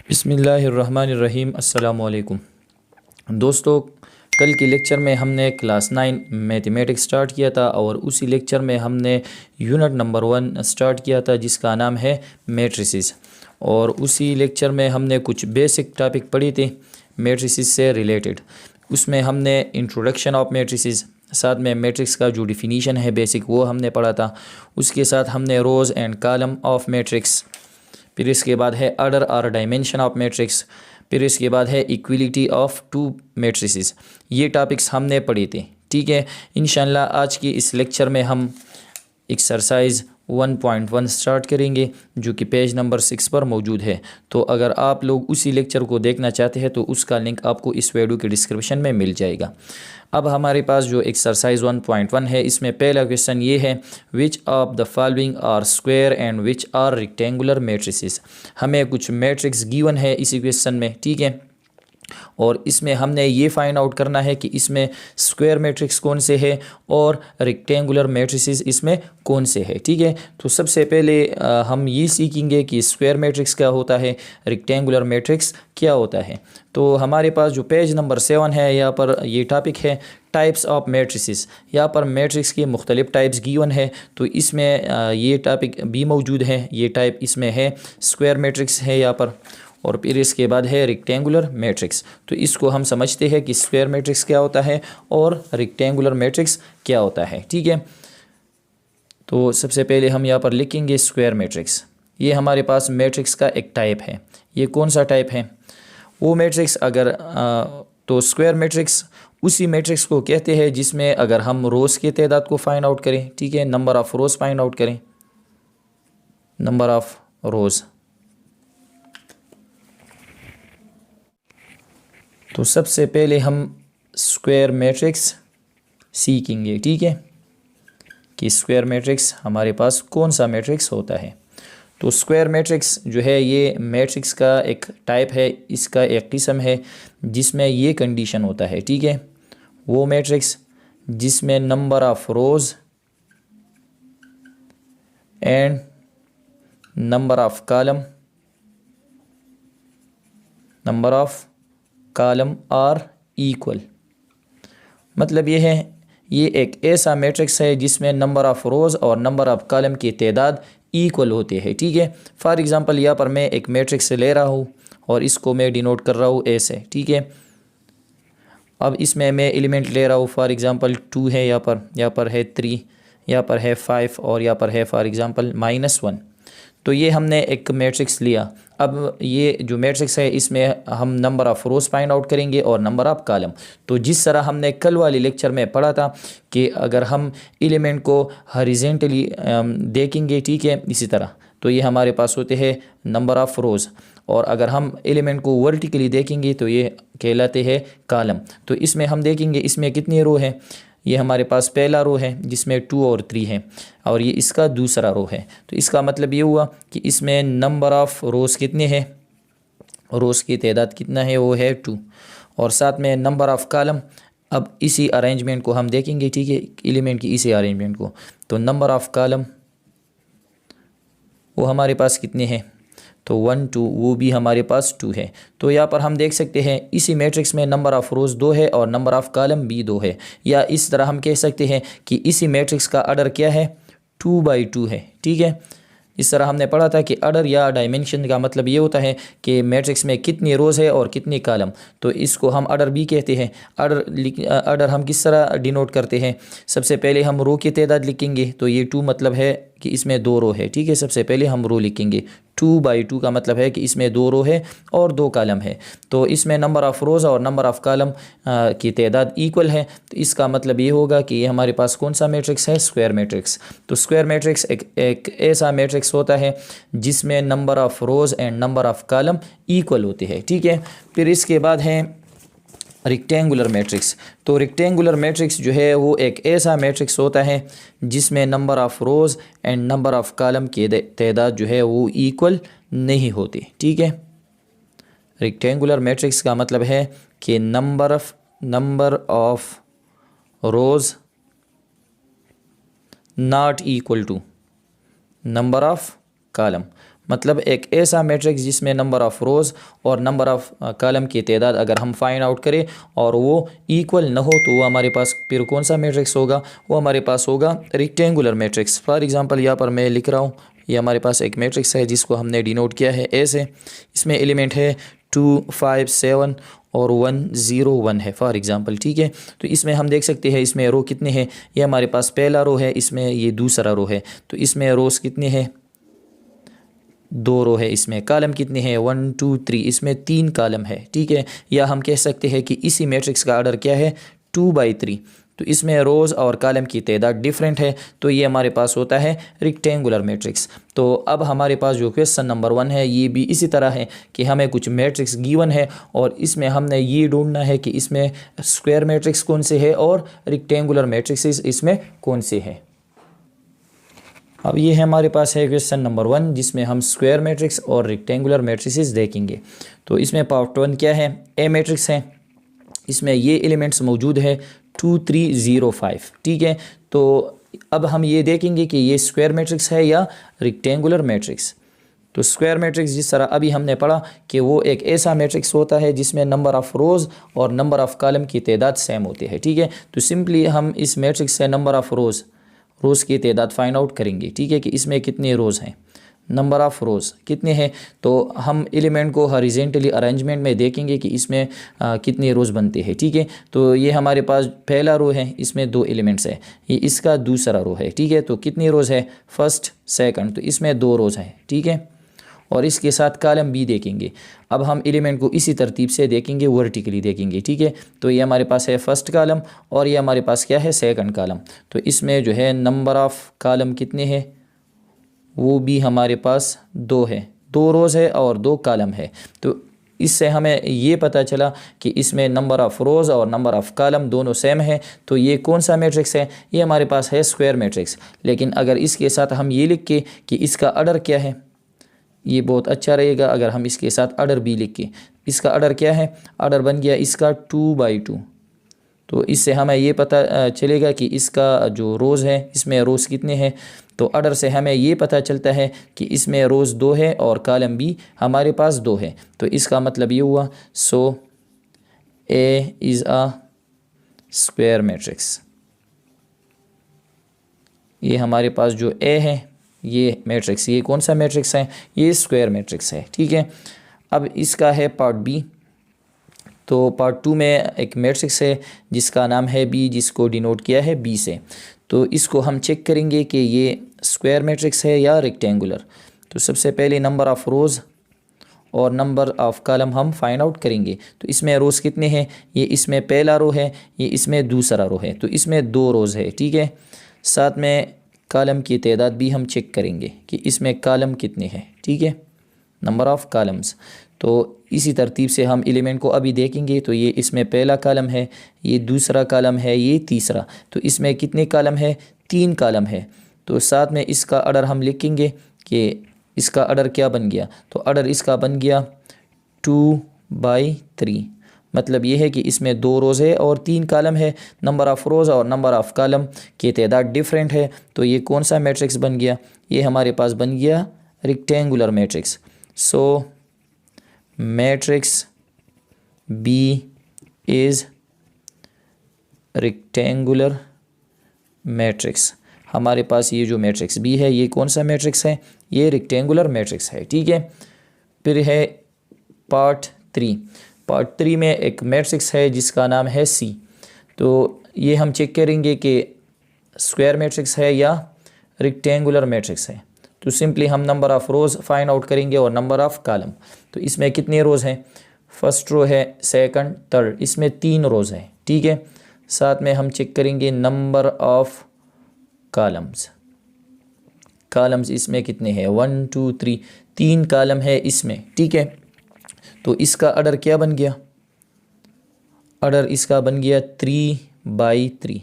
बिस्मिल्लाहिर्रहमानिर्रहीम। अस्सलामुअलैकुम दोस्तों, कल के लेक्चर में हमने क्लास 9 मैथमेटिक्स स्टार्ट किया था और उसी लेक्चर में हमने यूनिट नंबर 1 स्टार्ट किया था जिसका नाम है मैट्रिसेस। और उसी लेक्चर में हमने कुछ बेसिक टॉपिक पढ़ी थी मैट्रिसेस से रिलेटेड। उसमें हमने इंट्रोडक्शन ऑफ मैट्रिसेस, साथ में मैट्रिक्स का जो डिफिनीशन है बेसिक वो हमने पढ़ा था। उसके साथ हमने रोज़ एंड कॉलम ऑफ मैट्रिक्स, फिर इसके बाद है ऑर्डर और डायमेंशन ऑफ मैट्रिक्स, फिर इसके बाद है इक्विलिटी ऑफ टू मैट्रिसेस। ये टॉपिक्स हमने पढ़े थे। ठीक है, इंशाल्लाह आज की इस लेक्चर में हम एक्सरसाइज 1.1 स्टार्ट करेंगे जो कि पेज नंबर 6 पर मौजूद है। तो अगर आप लोग उसी लेक्चर को देखना चाहते हैं तो उसका लिंक आपको इस वीडियो के डिस्क्रिप्शन में मिल जाएगा। अब हमारे पास जो एक्सरसाइज 1.1 है इसमें पहला क्वेश्चन ये है, which of the following are square and which are rectangular matrices. हमें कुछ मैट्रिक्स गिवन है इसी क्वेश्चन में। ठीक है, और इसमें हमने ये फाइंड आउट करना है कि इसमें स्क्वायर मैट्रिक्स कौन से है और रेक्टेंगुलर मैट्रिसेस इसमें कौन से है। ठीक है, तो सबसे पहले हम ये सीखेंगे कि स्क्वायर मैट्रिक्स क्या होता है, रेक्टेंगुलर मैट्रिक्स क्या होता है। तो हमारे पास जो पेज नंबर 7 है यहाँ पर ये टॉपिक है टाइप्स ऑफ मैट्रिसेस। यहाँ पर मैट्रिक्स के मुख्तलिफ टाइप्स गिवन है, तो इसमें ये टॉपिक भी मौजूद है। ये टाइप इसमें है स्क्वायर मैट्रिक्स है यहाँ पर, और फिर इसके बाद है रेक्टेंगुलर मैट्रिक्स। तो इसको हम समझते हैं कि स्क्वायर मैट्रिक्स क्या होता है और रेक्टेंगुलर मैट्रिक्स क्या होता है। ठीक है, तो सबसे पहले हम यहाँ पर लिखेंगे स्क्वायर मैट्रिक्स। ये हमारे पास मैट्रिक्स का एक टाइप है। ये कौन सा टाइप है? वो मैट्रिक्स अगर तो स्क्वायर मैट्रिक्स उसी मैट्रिक्स को कहते हैं जिसमें अगर हम रोज़ की तादाद को फाइंड आउट करें, ठीक है, number of rows find out करें, नंबर ऑफ़ रोज़। तो सबसे पहले हम स्क्वायर मैट्रिक्स सीखेंगे। ठीक है, कि स्क्वायर मैट्रिक्स हमारे पास कौन सा मैट्रिक्स होता है। तो स्क्वायर मैट्रिक्स जो है ये मैट्रिक्स का एक टाइप है, इसका एक किस्म है जिसमें ये कंडीशन होता है। ठीक है, वो मैट्रिक्स जिसमें number of rows and number of column are equal. मतलब ये है, ये एक ऐसा मैट्रिक्स है जिसमें नंबर ऑफ़ रोज़ और नंबर ऑफ़ कॉलम की तादाद इक्वल होते हैं। ठीक है, फॉर एग्ज़ाम्पल यहाँ पर मैं एक मैट्रिक्स ले रहा हूँ और इसको मैं डिनोट कर रहा हूँ ऐसे। ठीक है, अब इसमें मैं एलिमेंट ले रहा हूँ, फॉर एग्ज़ाम्पल 2 है यहाँ पर है 3, यहाँ पर है 5 और यहाँ पर है फॉर एग्ज़ाम्पल -1। तो ये हमने एक मैट्रिक्स लिया। अब ये जो मैट्रिक्स है इसमें हम number of rows find out करेंगे और नंबर ऑफ़ कॉलम। तो जिस तरह हमने कल वाले लेक्चर में पढ़ा था कि अगर हम एलिमेंट को हॉरिज़ॉन्टली देखेंगे, ठीक है, इसी तरह तो ये हमारे पास होते हैं नंबर ऑफ़ रोज़, और अगर हम एलिमेंट को वर्टिकली देखेंगे तो ये कहलाते हैं कॉलम। तो इसमें हम देखेंगे इसमें कितनी रो है। ये हमारे पास पहला रो है जिसमें 2 और 3 है, और ये इसका दूसरा रो है। तो इसका मतलब ये हुआ कि इसमें नंबर ऑफ़ रोज़ कितने हैं, रोज़ की तादाद कितना है, वो है 2, और साथ में नंबर ऑफ़ कॉलम। अब इसी अरेंजमेंट को हम देखेंगे, ठीक है, एलिमेंट की इसी अरेंजमेंट को। तो नंबर ऑफ़ कॉलम वो हमारे पास कितने हैं, तो 1 2, वो भी हमारे पास 2 है। तो यहाँ पर हम देख सकते हैं इसी मैट्रिक्स में नंबर ऑफ़ रोज़ 2 है और नंबर ऑफ़ कॉलम भी 2 है। या इस तरह हम कह सकते हैं कि इसी मैट्रिक्स का ऑर्डर क्या है, 2/2 है। ठीक है, इस तरह हमने पढ़ा था कि ऑर्डर या डायमेंशन का मतलब ये होता है कि मैट्रिक्स में कितनी रोज़ है और कितनी कॉलम। तो इसको हम ऑर्डर भी कहते हैं। ऑर्डर हम किस तरह डिनोट करते हैं, सबसे पहले हम रो की तादाद लिखेंगे। तो ये 2 मतलब है कि इसमें 2 रो है। ठीक है, सबसे पहले हम रो लिखेंगे। 2/2 का मतलब है कि इसमें 2 रो है और 2 कॉलम है। तो इसमें नंबर ऑफ़ रोज़ और नंबर ऑफ़ कॉलम की तादाद इक्वल है। तो इसका मतलब ये होगा कि ये हमारे पास कौन सा मैट्रिक्स है, स्क्वायर मैट्रिक्स। तो स्क्वायर मैट्रिक्स एक ऐसा मैट्रिक्स होता है जिसमें number of rows and number of column equal होते हैं। ठीक है, फिर इसके बाद है रेक्टेंगुलर मैट्रिक्स। तो रेक्टेंगुलर मैट्रिक्स जो है वो एक ऐसा मैट्रिक्स होता है जिसमें number of rows and number of column की तादाद जो है वो इक्वल नहीं होती। ठीक है, रेक्टेंगुलर मैट्रिक्स का मतलब है कि number of rows not equal to number of column. मतलब एक ऐसा मैट्रिक्स जिसमें नंबर ऑफ़ रोज़ और नंबर ऑफ़ कॉलम की तादाद अगर हम फाइंड आउट करें और वो इक्वल न हो तो वो हमारे पास फिर कौन सा मैट्रिक्स होगा, वो हमारे पास होगा रेक्टेंगुलर मैट्रिक्स। फॉर एग्जांपल यहाँ पर मैं लिख रहा हूँ, ये हमारे पास एक मैट्रिक्स है जिसको हमने डिनोट किया है ए से। इसमें एलिमेंट है 2 5 7 और 1 0 1 है फॉर एग्जांपल, ठीक है। तो इसमें हम देख सकते हैं इसमें रो कितने हैं, ये हमारे पास पहला रो है, इसमें ये दूसरा रो है। तो इसमें रोज़ कितने हैं, 2 रो है। इसमें कॉलम कितने हैं, 1 2 3, इसमें 3 कॉलम है, ठीक है। या हम कह सकते हैं कि इसी मैट्रिक्स का ऑर्डर क्या है, 2/3। तो इसमें रोज़ और कॉलम की तादाद डिफरेंट है, तो ये हमारे पास होता है रेक्टेंगुलर मैट्रिक्स। तो अब हमारे पास जो क्वेश्चन नंबर 1 है ये भी इसी तरह है कि हमें कुछ मैट्रिक्स गिवन है और इसमें हमने ये ढूंढना है कि इसमें स्क्वायर मैट्रिक्स कौन से है और रेक्टेंगुलर मैट्रिक्स इसमें कौन से है। अब ये है हमारे पास है क्वेश्चन नंबर 1 जिसमें हम स्क्वायर मैट्रिक्स और रेक्टेंगुलर मैट्रिसेस देखेंगे। तो इसमें पार्ट 1 क्या है, ए मैट्रिक्स है, इसमें ये एलिमेंट्स मौजूद है 2 3 0 5, ठीक है। तो अब हम ये देखेंगे कि ये स्क्वायर मैट्रिक्स है या रेक्टेंगुलर मैट्रिक्स। तो स्क्वायर मैट्रिक्स जिस तरह अभी हमने पढ़ा कि वो एक ऐसा मैट्रिक्स होता है जिसमें नंबर ऑफ़ रोज़ और नंबर ऑफ़ कॉलम की तादाद सेम होती है, ठीक है। तो सिंपली हम इस मैट्रिक्स से नंबर ऑफ़ रोज़ की तादाद फाइंड आउट करेंगे, ठीक है, कि इसमें कितने रोज़ हैं, नंबर ऑफ़ रोज़ कितने हैं। तो हम एलिमेंट को हॉरिजॉन्टली अरेंजमेंट में देखेंगे कि इसमें कितने रोज़ बनते हैं, ठीक है। तो ये हमारे पास पहला रो है, इसमें 2 एलिमेंट्स है, ये इसका दूसरा रो है, ठीक है। तो कितनी रोज़ है, फर्स्ट सेकंड, तो इसमें 2 रोज़ हैं, ठीक है। और इसके साथ कॉलम भी देखेंगे। अब हम एलिमेंट को इसी तरतीब से देखेंगे, वर्टिकली देखेंगे, ठीक है। तो ये हमारे पास है फर्स्ट कॉलम और ये हमारे पास क्या है, सेकंड कॉलम। तो इसमें जो है नंबर ऑफ़ कॉलम कितने हैं, वो भी हमारे पास 2 है, 2 रोज़ है और 2 कॉलम है। तो इससे हमें ये पता चला कि इसमें नंबर ऑफ़ रोज़ और नंबर ऑफ़ कॉलम दोनों सेम है। तो ये कौन सा मैट्रिक्स है, ये हमारे पास है स्क्वायर मैट्रिक्स। लेकिन अगर इसके साथ हम ये लिख के कि इसका ऑर्डर क्या है, ये बहुत अच्छा रहेगा अगर हम इसके साथ ऑर्डर भी लिख के, इसका ऑर्डर क्या है, ऑर्डर बन गया इसका 2/2। तो इससे हमें ये पता चलेगा कि इसका जो रोज़ है इसमें रोज़ कितने हैं। तो ऑर्डर से हमें ये पता चलता है कि इसमें रोज़ 2 है और कॉलम भी हमारे पास 2 है। तो इसका मतलब ये हुआ, so A is a square matrix. ये हमारे पास जो ए है ये मैट्रिक्स, ये कौन सा मैट्रिक्स है, ये स्क्वायर मैट्रिक्स है, ठीक है। अब इसका है पार्ट बी। तो पार्ट 2 में एक मैट्रिक्स है जिसका नाम है बी, जिसको डिनोट किया है बी से। तो इसको हम चेक करेंगे कि ये स्क्वायर मैट्रिक्स है या रेक्टेंगुलर। तो सबसे पहले नंबर ऑफ़ रोज़ और नंबर ऑफ़ कॉलम हम फाइंड आउट करेंगे। तो इसमें रोज़ कितने हैं, ये इसमें पहला रो है, ये इसमें दूसरा रो है, तो इसमें 2 रोज़ है, ठीक है। साथ में कॉलम की तादाद भी हम चेक करेंगे कि इसमें कॉलम कितने हैं, ठीक है, नंबर ऑफ़ कॉलम्स। तो इसी तरतीब से हम एलिमेंट को अभी देखेंगे। तो ये इसमें पहला कॉलम है, ये दूसरा कॉलम है, ये तीसरा। तो इसमें कितने कॉलम है, 3 कॉलम है। तो साथ में इसका ऑर्डर हम लिखेंगे कि इसका ऑर्डर क्या बन गया। तो ऑर्डर इसका बन गया 2/3। मतलब ये है कि इसमें 2 रोज़ है और 3 कॉलम है। नंबर ऑफ़ रोज़ और नंबर ऑफ़ कॉलम की तादाद डिफरेंट है। तो ये कौन सा मैट्रिक्स बन गया, ये हमारे पास बन गया rectangular matrix. So matrix B is rectangular matrix. हमारे पास ये जो मैट्रिक्स बी है ये कौन सा मैट्रिक्स है, ये रेक्टेंगुलर मैट्रिक्स है, ठीक है। फिर है पार्ट 3। पार्ट 3 में एक मैट्रिक्स है जिसका नाम है सी। तो ये हम चेक करेंगे कि स्क्वायर मैट्रिक्स है या रेक्टेंगुलर मैट्रिक्स है। तो सिंपली हम number of rows find out करेंगे और नंबर ऑफ़ कॉलम। तो इसमें कितने रोज़ हैं, फर्स्ट रो है, सेकंड, थर्ड, इसमें 3 रोज़ हैं, ठीक है। साथ में हम चेक करेंगे नंबर ऑफ़ कॉलम्स इसमें कितने हैं, 1 2 3, 3 कॉलम है इसमें, ठीक है। तो इसका ऑर्डर क्या बन गया, ऑर्डर इसका बन गया 3/3।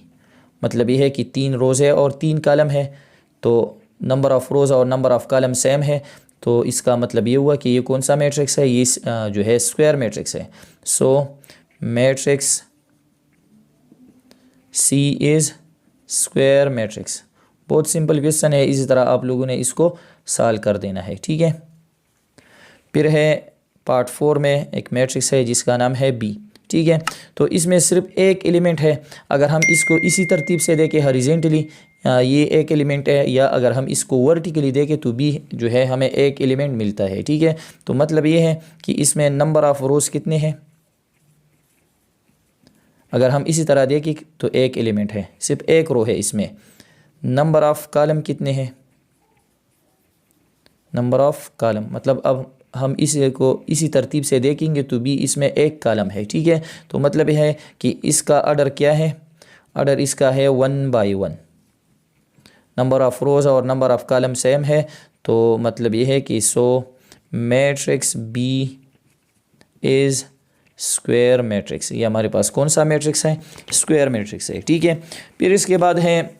मतलब ये है कि 3 रोज़ है और 3 कॉलम है। तो नंबर ऑफ़ रोज़ और नंबर ऑफ़ कॉलम सेम है। तो इसका मतलब ये हुआ कि ये कौन सा मैट्रिक्स है, ये जो है स्क्वायर मैट्रिक्स है। So matrix C is square matrix. बहुत सिंपल क्वेश्चन है, इसी तरह आप लोगों ने इसको सॉल्व कर देना है, ठीक है। फिर है पार्ट 4 में एक मैट्रिक्स है जिसका नाम है बी, ठीक है। तो इसमें सिर्फ एक एलिमेंट है। अगर हम इसको इसी तरतीब से देखें हॉरिजॉन्टली ये एक एलिमेंट है, या अगर हम इसको वर्टिकली देखें तो बी जो है हमें एक एलिमेंट मिलता है, ठीक है। तो मतलब ये है कि इसमें नंबर ऑफ़ रोज़ कितने हैं। अगर हम इसी तरह देखें तो एक एलिमेंट है, सिर्फ एक रो है इसमें। नंबर ऑफ़ कॉलम कितने हैं, नंबर ऑफ़ कॉलम मतलब अब हम इसको इसी तरतीब से देखेंगे तो भी इसमें एक कॉलम है, ठीक है। तो मतलब यह है कि इसका ऑर्डर क्या है, ऑर्डर इसका है 1 बाई 1। नंबर ऑफ़ रोज़ और नंबर ऑफ़ कॉलम सेम है, तो मतलब यह है कि so matrix B is square matrix. ये हमारे पास कौन सा मैट्रिक्स है, स्क्वायर मैट्रिक्स है, ठीक है। फिर इसके बाद है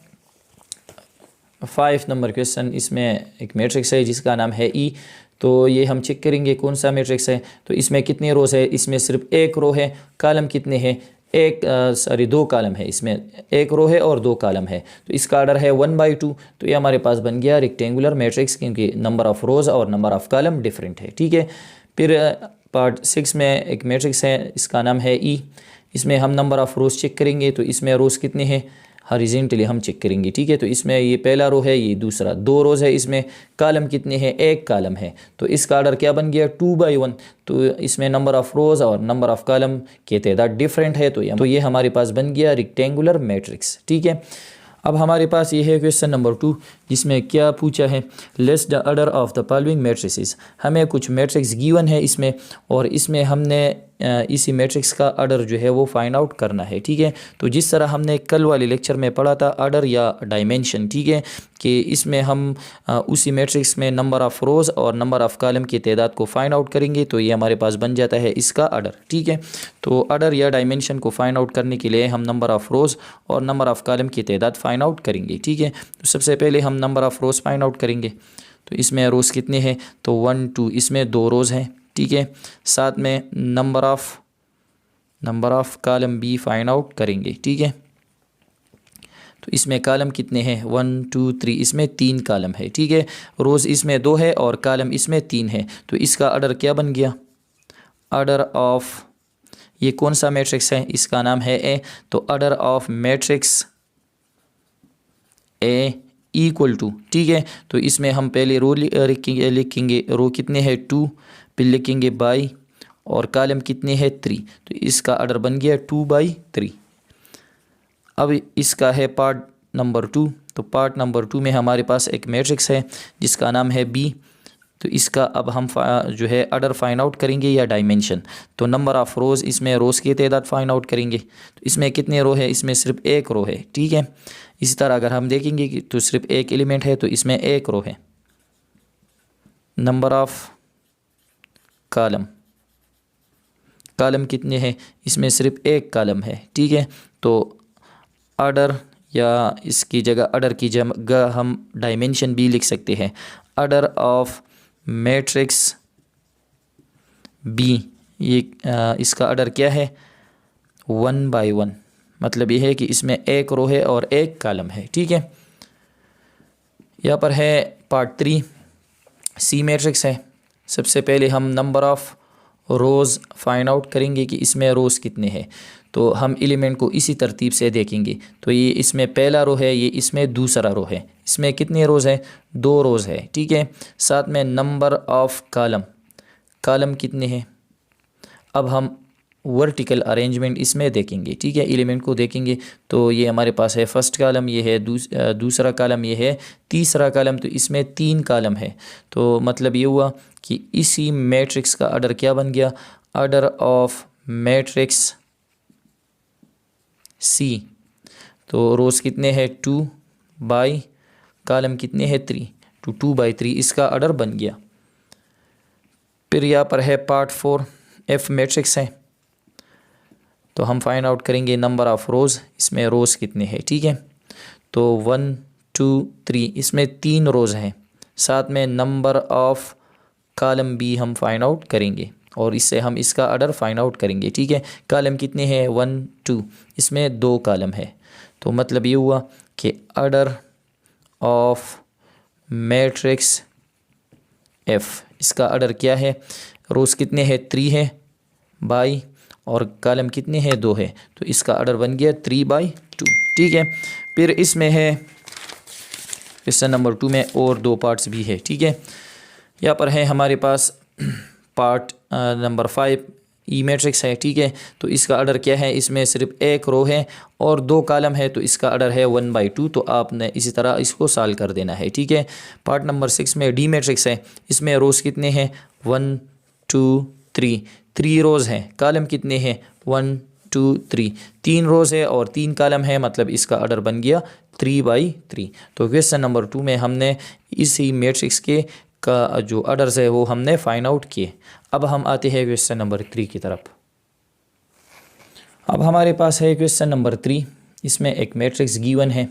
5 नंबर क्वेश्चन। इसमें एक मैट्रिक्स है जिसका नाम है ई। तो ये हम चेक करेंगे कौन सा मैट्रिक्स है। तो इसमें कितने रोज़ है, इसमें सिर्फ एक रो है। कॉलम कितने हैं, दो कॉलम है, इसमें एक रो है और दो कॉलम है। तो इसका ऑर्डर है 1 बाई 2। तो ये हमारे पास बन गया रेक्टेंगुलर मैट्रिक्स, क्योंकि नंबर ऑफ़ रोज़ और नंबर ऑफ़ कॉलम डिफरेंट है, ठीक है। फिर पार्ट 6 में एक मैट्रिक्स है, इसका नाम है ई। इसमें हम नंबर ऑफ़ रोज़ चेक करेंगे। तो इसमें रोज़ कितने हैं, हॉरिजॉन्टली हम चेक करेंगे, ठीक है। तो इसमें ये पहला रो है, ये दूसरा, दो रोज़ है। इसमें कॉलम कितने हैं, एक कॉलम है। तो इसका ऑर्डर क्या बन गया, 2 बाई 1। तो इसमें नंबर ऑफ़ रोज़ और नंबर ऑफ़ कॉलम के तादाद डिफरेंट है। तो ये हमारे पास बन गया रेक्टेंगुलर मैट्रिक्स, ठीक है। अब हमारे पास ये है क्वेश्चन नंबर 2, जिसमें क्या पूछा है, list the order of the following matrices. हमें कुछ मैट्रिक्स गिवन है इसमें, और इसमें हमने इसी मैट्रिक्स का ऑर्डर जो है वो फाइंड आउट करना है, ठीक है। तो जिस तरह हमने कल वाले लेक्चर में पढ़ा था ऑर्डर या डायमेंशन, ठीक है, कि इसमें हम उसी मैट्रिक्स में नंबर ऑफ़ रोज़ और नंबर ऑफ़ कॉलम की तादाद को फाइंड आउट करेंगे। तो ये हमारे पास बन जाता है इसका ऑर्डर, ठीक है। तो ऑर्डर या डायमेंशन को फाइंड आउट करने के लिए हम नंबर ऑफ़ रोज़ और नंबर ऑफ़ कॉलम की तादाद फाइंड आउट करेंगे, ठीक है। तो सबसे पहले हम number of rows find out करेंगे। तो इसमें रोज़ कितने हैं, तो 1 2, इसमें 2 रोज़ हैं, ठीक है। साथ में नंबर ऑफ़ कॉलम भी फाइंड आउट करेंगे, ठीक है। तो इसमें कॉलम कितने हैं, 1 2 3, इसमें 3 कॉलम है, ठीक है। रोज़ इसमें 2 है और कॉलम इसमें 3 है। तो इसका ऑर्डर क्या बन गया, ऑर्डर ऑफ, ये कौन सा मैट्रिक्स है, इसका नाम है ए। तो order of matrix A equal to, ठीक है। तो इसमें हम पहले रो लिखेंगे, रो कितने हैं 2, फिर लिखेंगे बाई, और कॉलम कितने हैं 3। तो इसका ऑर्डर बन गया 2 बाई 3। अब इसका है पार्ट नंबर 2। तो पार्ट नंबर 2 में हमारे पास एक मैट्रिक्स है जिसका नाम है बी। तो इसका अब हम जो है ऑर्डर फाइंड आउट करेंगे या डायमेंशन। तो नंबर ऑफ़ रोज़, इसमें रोज़ की तादाद फाइंड आउट करेंगे। तो इसमें कितने रो है, इसमें सिर्फ एक रो है, ठीक है। इसी तरह अगर हम देखेंगे कि तो सिर्फ एक एलिमेंट है, तो इसमें एक रो है। नंबर ऑफ़ कॉलम, कॉलम कितने हैं, इसमें सिर्फ एक कॉलम है, ठीक है। तो ऑर्डर या इसकी जगह ऑर्डर की जगह हम डायमेंशन भी लिख सकते हैं। ऑर्डर ऑफ मैट्रिक्स बी, ये इसका ऑर्डर क्या है, 1 बाई 1। मतलब ये है कि इसमें एक रो है और एक कॉलम है, ठीक है। यहाँ पर है पार्ट 3, सी मैट्रिक्स है। सबसे पहले हम number of rows find out करेंगे कि इसमें रोज़ कितने हैं। तो हम एलिमेंट को इसी तरतीब से देखेंगे। तो ये इसमें पहला रो है, ये इसमें दूसरा रो है। इसमें कितने रोज़ हैं, 2 रोज़ है, ठीक है। साथ में नंबर ऑफ़ कॉलम, कॉलम कितने हैं। अब हम वर्टिकल अरेंजमेंट इसमें देखेंगे, ठीक है, एलिमेंट को देखेंगे। तो ये हमारे पास है फर्स्ट कॉलम, ये है दूसरा कॉलम, ये है तीसरा कॉलम। तो इसमें 3 कॉलम है। तो मतलब ये हुआ कि इसी मैट्रिक्स का ऑर्डर क्या बन गया, ऑर्डर ऑफ मैट्रिक्स सी। तो रोज़ कितने हैं 2 बाई, कॉलम कितने हैं 3, तो 2 बाई 3 इसका ऑर्डर बन गया। फिर यहाँ पर है पार्ट 4, एफ मैट्रिक्स है। तो हम फाइंड आउट करेंगे नंबर ऑफ़ रोज़, इसमें रोज़ कितने हैं, ठीक है। तो 1 2 3, इसमें 3 रोज़ हैं। साथ में नंबर ऑफ़ कॉलम भी हम फाइंड आउट करेंगे, और इससे हम इसका ऑर्डर फाइंड आउट करेंगे, ठीक है। कॉलम कितने हैं 1 2, इसमें 2 कॉलम है। तो मतलब ये हुआ कि ऑर्डर ऑफ मैट्रिक्स एफ, इसका ऑर्डर क्या है, रोज़ कितने हैं 3 है बाई, और कॉलम कितने हैं 2 है, तो इसका ऑर्डर बन गया 3/2। ठीक है, फिर इसमें है क्वेश्चन नंबर 2 में और 2 पार्ट्स भी है। ठीक है, यहाँ पर है हमारे पास पार्ट नंबर 5 ई मैट्रिक्स है। ठीक है, तो इसका ऑर्डर क्या है, इसमें सिर्फ एक रो है और 2 कॉलम है, तो इसका ऑर्डर है 1/2। तो आपने इसी तरह इसको सॉल्व कर देना है। ठीक है, पार्ट नंबर 6 में डी मैट्रिक्स है, इसमें रोज़ कितने हैं 1 2 3 रोज़ हैं, कॉलम कितने हैं 1 2 3 रोज़ है और 3 कॉलम है, मतलब इसका ऑर्डर बन गया 3/3। तो क्वेश्चन नंबर 2 में हमने इसी मैट्रिक्स के का जो ऑर्डर्स है वो हमने फाइंड आउट किए। अब हम आते हैं क्वेश्चन नंबर 3 की तरफ। अब हमारे पास है क्वेश्चन नंबर 3, इसमें एक मैट्रिक्स गिवन है,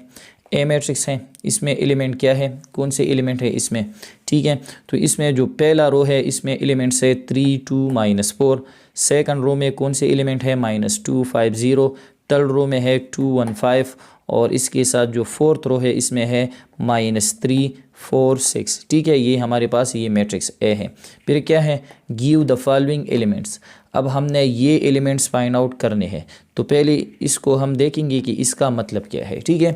ए मैट्रिक्स है, इसमें एलिमेंट क्या है, कौन से एलिमेंट है इसमें। ठीक है, तो इसमें जो पहला रो है इसमें एलिमेंट्स है 3 2 -4, सेकंड रो में कौन से एलिमेंट है -2 5 0, थर्ड रो में है 2 1 5, और इसके साथ जो फोर्थ रो है इसमें है -3 4 6। ठीक है, ये हमारे पास ये मैट्रिक्स ए है। फिर क्या है, गिव द फॉलोइंग एलिमेंट्स। अब हमने ये एलिमेंट्स फाइंड आउट करने हैं, तो पहले इसको हम देखेंगे कि इसका मतलब क्या है। ठीक है,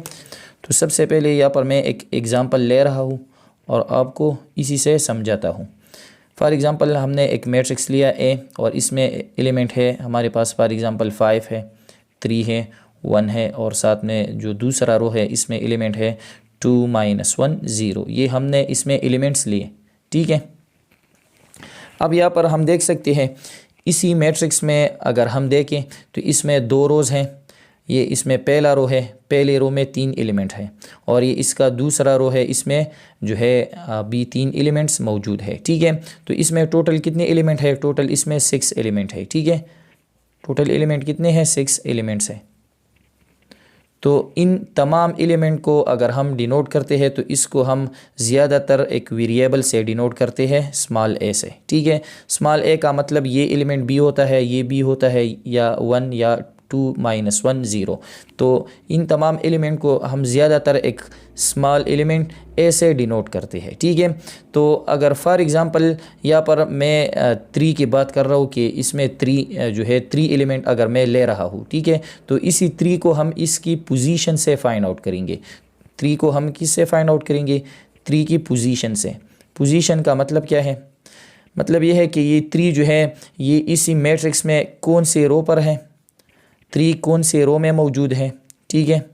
तो सबसे पहले यहाँ पर मैं एक एग्ज़ाम्पल ले रहा हूँ और आपको इसी से समझाता हूँ। फॉर एग्ज़ाम्पल हमने एक मैट्रिक्स लिया ए और इसमें एलिमेंट है हमारे पास फॉर एग्ज़ाम्पल 5 है, 3 है, 1 है, और साथ में जो दूसरा रो है इसमें एलिमेंट है 2 -1 0। ये हमने इसमें एलिमेंट्स लिए। ठीक है, अब यहाँ पर हम देख सकते हैं इसी मैट्रिक्स में अगर हम देखें तो इसमें 2 रोज़ हैं, ये इसमें पहला रो है, पहले रो में 3 एलिमेंट है, और ये इसका दूसरा रो है, इसमें जो है अभी 3 एलिमेंट्स मौजूद है। ठीक है, तो इसमें टोटल कितने एलिमेंट है, टोटल इसमें 6 एलिमेंट है। ठीक है, टोटल एलिमेंट कितने हैं 6 एलिमेंट्स है। तो इन तमाम एलिमेंट को अगर हम डिनोट करते हैं तो इसको हम ज़्यादातर एक वेरिएबल से डिनोट करते हैं, स्मॉल ए से। ठीक है, स्मॉल ए का मतलब ये एलिमेंट बी होता है, ये बी होता है, या 1 या 2 -1 0। तो इन तमाम एलिमेंट को हम ज़्यादातर एक स्मॉल एलिमेंट ए से डिनोट करते हैं। ठीक है, तो अगर फॉर एग्ज़ाम्पल यहाँ पर मैं 3 की बात कर रहा हूँ कि इसमें 3 जो है 3 एलिमेंट अगर मैं ले रहा हूँ। ठीक है, तो इसी 3 को हम इसकी पोजीशन से फाइंड आउट करेंगे। 3 को हम किससे फाइंड आउट करेंगे, 3 की पोजीशन से। पोजीशन का मतलब क्या है, मतलब ये है कि ये 3 जो है ये इसी मैट्रिक्स में कौन से रो पर है, 3 कौन से रो में मौजूद है। ठीक है,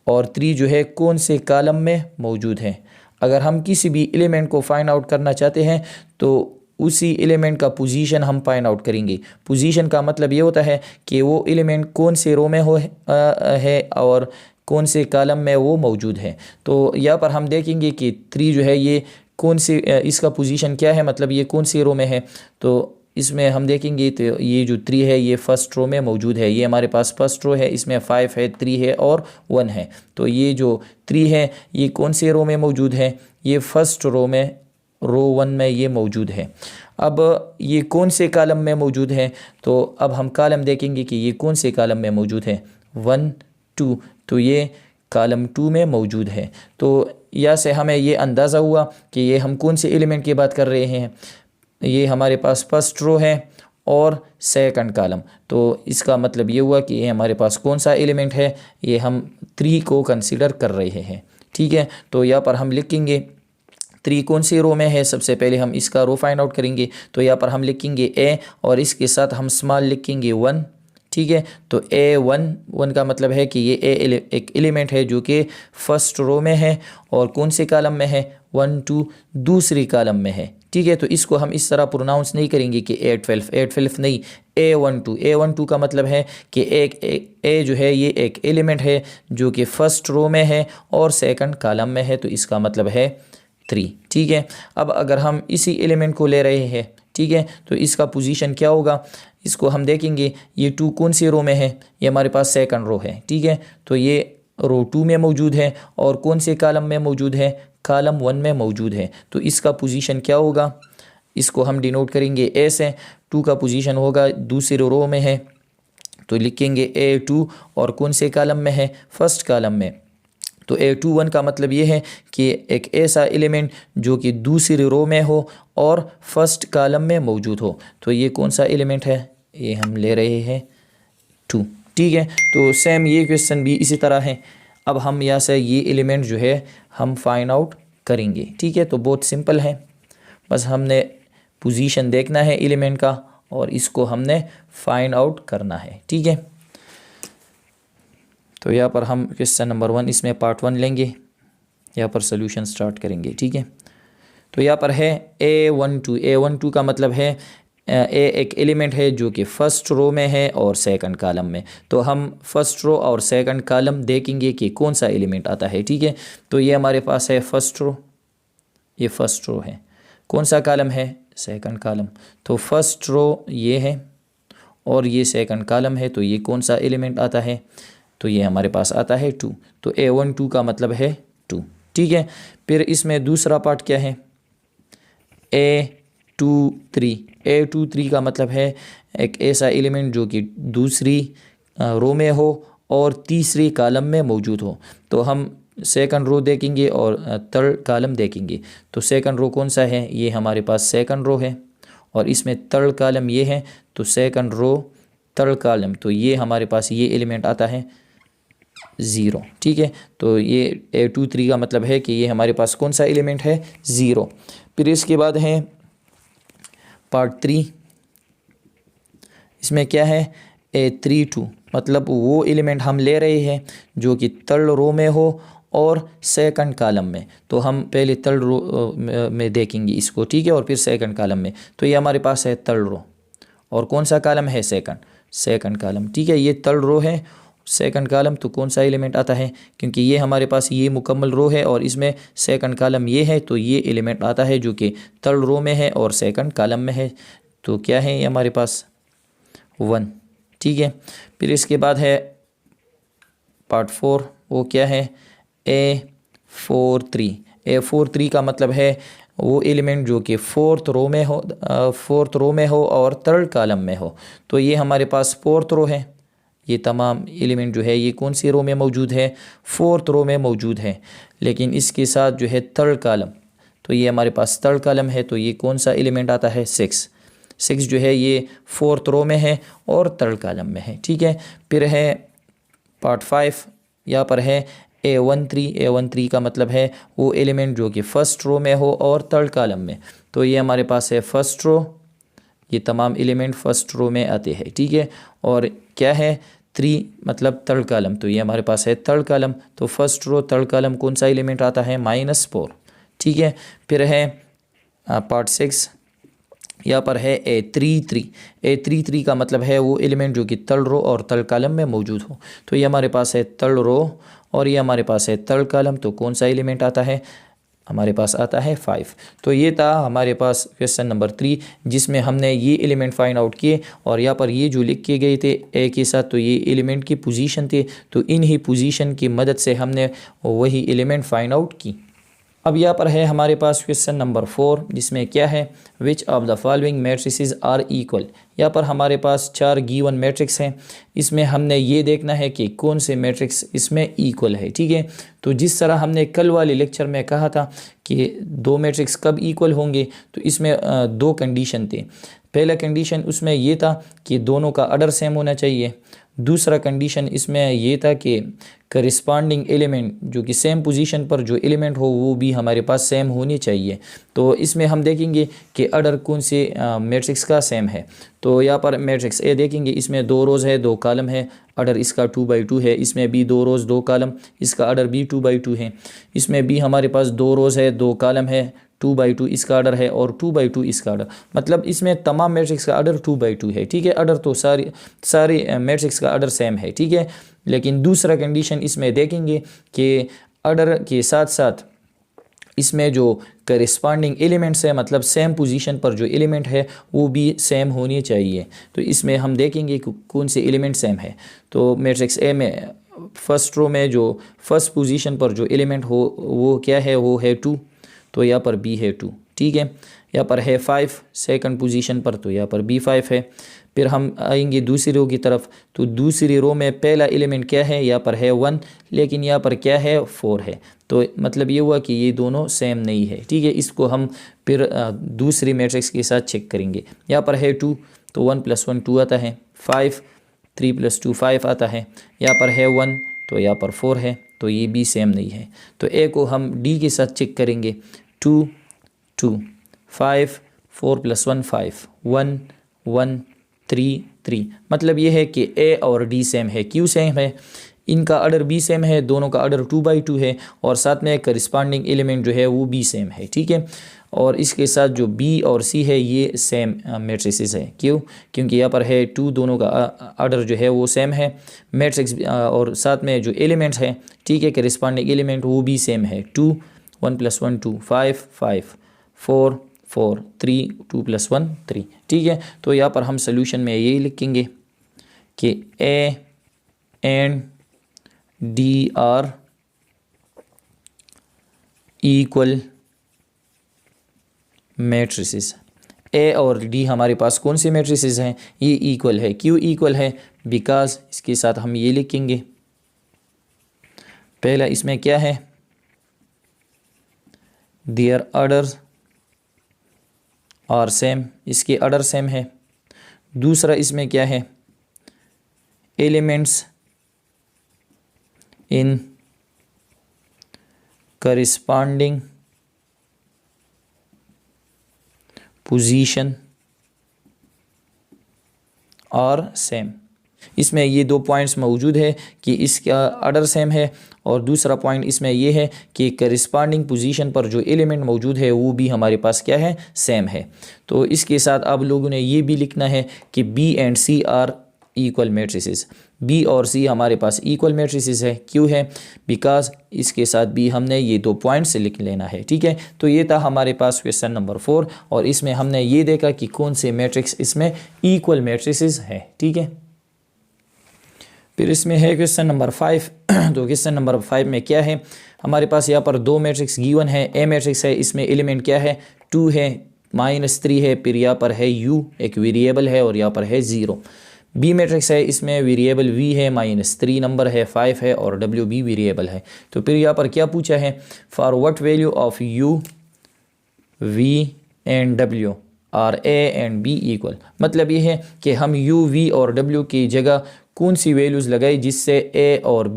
और 3 जो है कौन से कॉलम में मौजूद है। अगर हम किसी भी एलिमेंट को फाइंड आउट करना चाहते हैं तो उसी एलिमेंट का पोजीशन हम फाइंड आउट करेंगे। पोजीशन का मतलब ये होता है कि वो एलिमेंट कौन से रो में है और कौन से कॉलम में वो मौजूद है। तो यहाँ पर हम देखेंगे कि 3 जो है ये कौन से इसका पोजीशन क्या है, मतलब ये कौन से रो में है। तो इसमें हम देखेंगे तो ये जो 3 है ये फर्स्ट रो में मौजूद है, ये हमारे पास फर्स्ट रो है, इसमें 5 है, 3 है और 1 है। तो ये जो 3 है ये कौन से रो में मौजूद है, ये फर्स्ट रो में, रो 1 में ये मौजूद है। अब ये कौन से कॉलम में मौजूद है, तो अब हम कॉलम देखेंगे कि ये कौन से कॉलम में मौजूद है, 1 2, तो ये कॉलम 2 में मौजूद है। तो यहाँ से हमें ये अंदाज़ा हुआ कि ये हम कौन से एलिमेंट की बात कर रहे हैं। ये हमारे पास फर्स्ट रो है और सेकंड कॉलम, तो इसका मतलब ये हुआ कि ये हमारे पास कौन सा एलिमेंट है, ये हम 3 को कंसीडर कर रहे हैं। ठीक है, तो यहाँ पर हम लिखेंगे 3 कौन सी रो में है, सबसे पहले हम इसका रो फाइंड आउट करेंगे। तो यहाँ पर हम लिखेंगे ए और इसके साथ हम स्मॉल लिखेंगे 1। ठीक है, तो A1 का मतलब है कि ये एक एलिमेंट है जो कि फर्स्ट रो में है और कौन से कॉलम में है, 1 2 दूसरी कॉलम में है। ठीक है, तो इसको हम इस तरह प्रोनाउंस नहीं करेंगे कि A12 नहीं, A12 का मतलब है कि ए जो है ये एक एलिमेंट है जो कि फर्स्ट रो में है और सेकंड कॉलम में है, तो इसका मतलब है 3। ठीक है, अब अगर हम इसी एलिमेंट को ले रहे हैं, ठीक है, तो इसका पोजीशन क्या होगा, इसको हम देखेंगे। ये 2 कौन सी रो में है, ये हमारे पास सेकंड रो है। ठीक है, तो ये रो 2 में मौजूद है और कौन से कॉलम में मौजूद है, कॉलम 1 में मौजूद है। तो इसका पोजीशन क्या होगा, इसको हम डिनोट करेंगे ए से। 2 का पोजीशन होगा दूसरी रो में है, तो लिखेंगे A2 और कौन से कॉलम में है, फर्स्ट कॉलम में। तो A21 का मतलब ये है कि एक ऐसा एलिमेंट जो कि दूसरी रो में हो और फर्स्ट कॉलम में मौजूद हो। तो ये कौन सा एलिमेंट है, ये हम ले रहे हैं 2। ठीक है, तो सेम ये क्वेश्चन भी इसी तरह है। अब हम यहाँ से ये एलिमेंट जो है हम फाइंड आउट करेंगे। ठीक है, तो बहुत सिंपल है, बस हमने पोजीशन देखना है एलिमेंट का और इसको हमने फाइंड आउट करना है। ठीक है, तो यहाँ पर हम क्वेश्चन नंबर 1 इसमें पार्ट 1 लेंगे, यहाँ पर सोल्यूशन स्टार्ट करेंगे। ठीक है, तो यहाँ पर है A12 का मतलब है ए एक एलिमेंट है जो कि फर्स्ट रो में है और सेकंड कॉलम में। तो हम फर्स्ट रो और सेकंड कॉलम देखेंगे कि कौन सा एलिमेंट आता है। ठीक है, तो ये हमारे पास है फर्स्ट रो, ये फर्स्ट रो है, कौन सा कॉलम है, सेकंड कॉलम। तो फर्स्ट रो ये है और ये सेकंड कॉलम है, तो ये कौन सा एलिमेंट आता है, तो ये हमारे पास आता है 2। तो A12 का मतलब है 2। ठीक है, फिर इसमें दूसरा पार्ट क्या है, A23 का मतलब है एक ऐसा एलिमेंट जो कि दूसरी रो में हो और तीसरी कॉलम में मौजूद हो। तो हम सेकंड रो देखेंगे और थर्ड कॉलम देखेंगे। तो सेकंड रो कौन सा है, ये हमारे पास सेकंड रो है और इसमें थर्ड कॉलम ये है, तो सेकंड रो थर्ड कॉलम, तो ये हमारे पास ये एलिमेंट आता है 0। ठीक है, तो ये A23 का मतलब है कि ये हमारे पास कौन सा एलिमेंट है, 0। फिर इसके बाद है पार्ट 3, इसमें क्या है, A32 मतलब वो एलिमेंट हम ले रहे हैं जो कि थर्ड रो में हो और सेकंड कॉलम में। तो हम पहले थर्ड रो में देखेंगे इसको। ठीक है, और फिर सेकंड कॉलम में। तो ये हमारे पास है थर्ड रो और कौन सा कॉलम है, सेकंड कॉलम। ठीक है, ये थर्ड रो है, सेकंड कॉलम, तो कौन सा एलिमेंट आता है, क्योंकि ये हमारे पास ये मुकम्मल रो है और इसमें सेकंड कॉलम ये है, तो ये एलिमेंट आता है जो कि थर्ड रो में है और सेकंड कॉलम में है। तो क्या है ये हमारे पास 1। ठीक है, फिर इसके बाद है पार्ट 4, वो क्या है, A43 का मतलब है वो एलिमेंट जो कि फोर्थ रो में हो और थर्ड कॉलम में हो। तो ये हमारे पास फोर्थ रो है, ये तमाम एलिमेंट जो है ये कौन सी रो में मौजूद है, फोर्थ रो में मौजूद है, लेकिन इसके साथ जो है थर्ड कॉलम, तो ये हमारे पास थर्ड कॉलम है, तो ये कौन सा एलिमेंट आता है, 6 जो है ये फोर्थ रो में है और थर्ड कॉलम में है। ठीक है, फिर है पार्ट 5, यहाँ पर है A13 का मतलब है वो एलिमेंट जो कि फर्स्ट रो में हो और थर्ड कॉलम में। तो ये हमारे पास है फर्स्ट रो, ये तमाम एलिमेंट फर्स्ट रो में आते हैं। ठीक है, और क्या है 3 मतलब थर्ड कॉलम, तो ये हमारे पास है थर्ड कॉलम। तो फर्स्ट रो थर्ड कॉलम कौन सा एलिमेंट आता है, -4। ठीक है, फिर है पार्ट 6, यहाँ पर है A33 का मतलब है वो एलिमेंट जो कि थर्ड रो और थर्ड कॉलम में मौजूद हो। तो ये हमारे पास है थर्ड रो और ये हमारे पास है थर्ड कॉलम, तो कौन सा एलिमेंट आता है, हमारे पास आता है 5। तो ये था हमारे पास क्वेश्चन नंबर 3, जिसमें हमने ये एलिमेंट फाइंड आउट किए और यहाँ पर ये जो लिख के गए थे ए के साथ, तो ये एलिमेंट की पोजीशन थे। तो इन ही पोजीशन की मदद से हमने वही एलिमेंट फाइंड आउट की। अब यहाँ पर है हमारे पास क्वेश्चन नंबर 4, जिसमें क्या है, which of the following matrices are equal. यहाँ पर हमारे पास 4 गिवन मैट्रिक्स हैं, इसमें हमने ये देखना है कि कौन से मैट्रिक्स इसमें इक्वल है। ठीक है, तो जिस तरह हमने कल वाले लेक्चर में कहा था कि 2 मैट्रिक्स कब इक्वल होंगे, तो इसमें 2 कंडीशन थे। पहला कंडीशन उसमें ये था कि दोनों का ऑर्डर सेम होना चाहिए। दूसरा कंडीशन इसमें ये था कि करिस्पॉन्डिंग एलिमेंट जो कि सेम पोजीशन पर जो एलिमेंट हो वो भी हमारे पास सेम होनी चाहिए। तो इसमें हम देखेंगे कि ऑर्डर कौन से मैट्रिक्स का सेम है। तो यहाँ पर मैट्रिक्स ए देखेंगे, इसमें 2 रोज़ है 2 कॉलम है, ऑर्डर इसका 2/2 है। इसमें भी 2 रोज़ 2 कॉलम, इसका ऑर्डर भी 2/2 है। इसमें भी हमारे पास 2 रोज़ है 2 कॉलम है, 2/2 इसका ऑर्डर है और 2/2 इसका ऑर्डर, मतलब इसमें तमाम मैट्रिक्स का ऑर्डर 2/2 है। ठीक है, ऑर्डर तो सारे मैट्रिक्स का ऑर्डर सेम है। ठीक है, लेकिन दूसरा कंडीशन इसमें देखेंगे कि ऑर्डर के साथ साथ इसमें जो करिस्पॉन्डिंग एलिमेंट्स है, मतलब सेम पोजीशन पर जो एलिमेंट है वो भी सेम होनी चाहिए। तो इसमें हम देखेंगे कि कौन से एलिमेंट सेम है। तो मैट्रिक्स ए में फर्स्ट रो में जो फर्स्ट पोजीशन पर जो एलिमेंट हो वो क्या है, वो है 2, तो यहाँ पर बी है 2। ठीक है, यहाँ पर है 5 सेकंड पोजीशन पर, तो यहाँ पर B5 है। फिर हम आएंगे दूसरी रो की तरफ, तो दूसरी रो में पहला एलिमेंट क्या है, यहाँ पर है 1, लेकिन यहाँ पर क्या है 4 है। तो मतलब ये हुआ कि ये दोनों सेम नहीं है, ठीक है। इसको हम फिर दूसरी मैट्रिक्स के साथ चेक करेंगे। यहाँ पर है 2, तो 1 + 1 2 आता है। 5 3 + 2 5 आता है। यहाँ पर है 1, तो यहाँ पर 4 है, तो ये भी सेम नहीं है। तो ए को हम डी के साथ चेक करेंगे। 2 2 5 4 + 1 5 1 1 3 3, मतलब ये है कि ए और डी सेम है। क्यों सेम है? इनका ऑर्डर भी सेम है, दोनों का ऑर्डर 2/2 है, और साथ में करस्पॉन्डिंग एलिमेंट जो है वो भी सेम है, ठीक है। और इसके साथ जो बी और सी है ये सेम मैट्रिसेस है। क्यों? क्योंकि यहाँ पर है 2, दोनों का ऑर्डर जो है वो सेम है, मैट्रिक्स और साथ में जो एलिमेंट्स हैं, ठीक है, करस्पॉन्डिंग एलिमेंट वो भी सेम है। 2 1 + 1 2 5 5 4 4 3 2 + 1 3, ठीक है। तो यहाँ पर हम सोल्यूशन में यही लिखेंगे कि A and D are equal matrices. A और डी हमारे पास कौन से मैट्रिसेस हैं? ये इक्वल है। क्यों इक्वल है? बिकॉज इसके साथ हम ये लिखेंगे, पहला इसमें क्या है, देयर ऑर्डर्स आर सेम, इसके ऑर्डर सेम है। दूसरा इसमें क्या है, एलिमेंट्स इन करस्पॉन्डिंग पोजीशन और सेम। इसमें ये 2 पॉइंट्स मौजूद है कि इसका ऑर्डर सेम है, और दूसरा पॉइंट इसमें ये है कि करस्पॉन्डिंग पोजीशन पर जो एलिमेंट मौजूद है वो भी हमारे पास क्या है, सेम है। तो इसके साथ अब लोगों ने ये भी लिखना है कि B and C are equal matrices. B और सी हमारे पास इक्वल मैट्रिसेस है। क्यों है? बिकॉज इसके साथ भी हमने ये 2 पॉइंट से लिख लेना है, ठीक है। तो ये था हमारे पास क्वेश्चन नंबर 4, और इसमें हमने ये देखा कि कौन से मैट्रिक्स इसमें इक्वल मैट्रिसेस है, ठीक है। फिर इसमें है क्वेश्चन नंबर 5। तो क्वेश्चन नंबर 5 में क्या है, हमारे पास यहाँ पर 2 मैट्रिक्स गिवन है। ए मैट्रिक्स है, इसमें एलिमेंट क्या है, 2 है, -3 है, फिर यहाँ पर है u एक वेरिएबल है, और यहाँ पर है 0। बी मैट्रिक्स है, इसमें वेरिएबल v है, -3 नंबर है, 5 है, और w भी वेरिएबल है। तो फिर यहाँ पर क्या पूछा है, for what value of u v and w are A and B equal. मतलब ये है कि हम u v और w की जगह कौन सी वैल्यूज़ लगाई जिससे ए और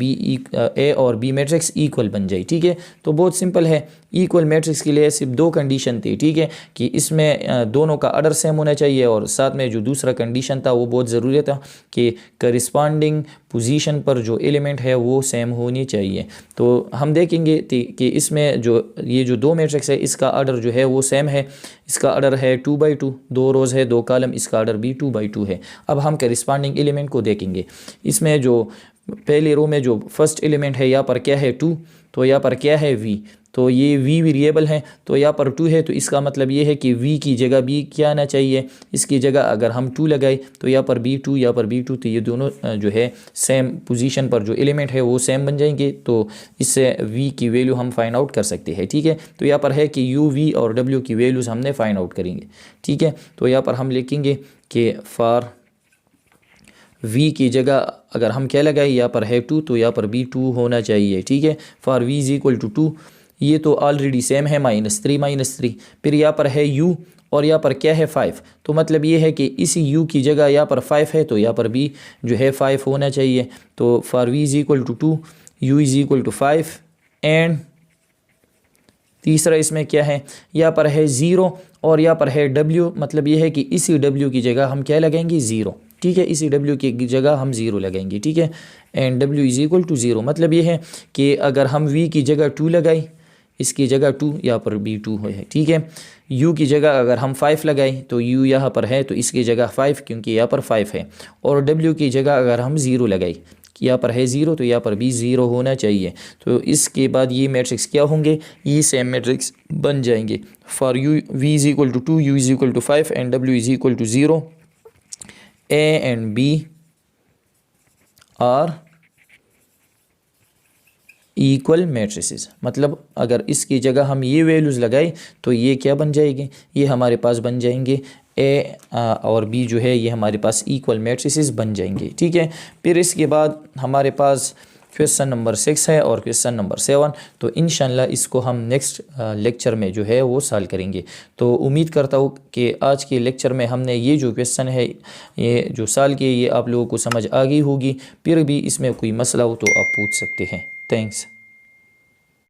बी मैट्रिक्स इक्वल बन जाए, ठीक है। तो बहुत सिंपल है, इक्वल मैट्रिक्स के लिए सिर्फ 2 कंडीशन थी, ठीक है, कि इसमें दोनों का ऑर्डर सेम होना चाहिए, और साथ में जो दूसरा कंडीशन था वो बहुत ज़रूरी था कि करस्पॉन्डिंग पोजीशन पर जो एलिमेंट है वो सेम होनी चाहिए। तो हम देखेंगे कि इसमें जो ये जो 2 मैट्रिक्स है इसका ऑर्डर जो है वो सेम है। इसका ऑर्डर है 2/2, 2 रोज़ है 2 कॉलम, इसका ऑर्डर भी 2/2 है। अब हम करस्पॉन्डिंग एलिमेंट को देखेंगे। इसमें जो पहली रो में जो फर्स्ट एलिमेंट है यहाँ पर क्या है 2, तो यहाँ पर क्या है v, तो ये v वेरिएबल है, तो यहाँ पर 2 है, तो इसका मतलब ये है कि v की जगह b क्या आना चाहिए, इसकी जगह अगर हम 2 लगाए तो यहाँ पर b2 यहाँ पर b2, तो ये दोनों जो है सेम पोजीशन पर जो एलिमेंट है वो सेम बन जाएंगे। तो इससे v की वैल्यू हम फाइंड आउट कर सकते हैं, ठीक है। तो यहाँ पर है कि u v और w की वैल्यूज़ हमने फाइंड आउट करेंगे, ठीक है। तो यहाँ पर हम लिखेंगे कि फॉर v की जगह अगर हम क्या लगाए, यहाँ पर है 2, तो यहाँ पर भी 2 होना चाहिए, ठीक है। फॉर v = 2, ये तो ऑलरेडी सेम है, -3 -3। फिर यहाँ पर है u, और यहाँ पर क्या है 5, तो मतलब ये है कि इसी u की जगह यहाँ पर 5 है, तो यहाँ पर भी जो है 5 होना चाहिए। तो फॉर v = 2, u = 5, एंड तीसरा इसमें क्या है, यहाँ पर है 0, और यहाँ पर है w, मतलब ये है कि इसी w की जगह हम क्या लगाएंगे 0, ठीक है। इसी w की जगह हम 0 लगाएंगे, ठीक है। एंड w = 0, मतलब ये है कि अगर हम v की जगह 2 लगाए, इसकी जगह 2, यहाँ पर भी 2 है, ठीक है। u की जगह अगर हम 5 लगाए तो u यहाँ पर है, तो इसकी जगह 5, क्योंकि यहाँ पर 5 है। और w की जगह अगर हम 0 लगाए, यहाँ पर है 0, तो यहाँ पर भी 0 होना चाहिए। तो इसके बाद ये मैट्रिक्स क्या होंगे, ये सेम मैट्रिक्स बन जाएंगे। For v = 2, u = 5, and w = 0, a and b are equal matrices, मतलब अगर इसकी जगह हम ये वैल्यूज़ लगाए तो ये क्या बन जाएगी, ये हमारे पास बन जाएंगे ए और बी जो है ये हमारे पास इक्वल मैट्रिसेस बन जाएंगे। ठीक है, फिर इसके बाद हमारे पास क्वेश्चन नंबर 6 है और क्वेश्चन नंबर 7। तो इंशाल्लाह इसको हम नेक्स्ट लेक्चर में जो है वो सॉल्व करेंगे। तो उम्मीद करता हूँ कि आज के लेक्चर में हमने ये जो क्वेश्चन है ये जो सॉल्व किए ये आप लोगों को समझ आ गई होगी। फिर भी इसमें कोई मसला हो तो आप पूछ सकते हैं। थैंक्स।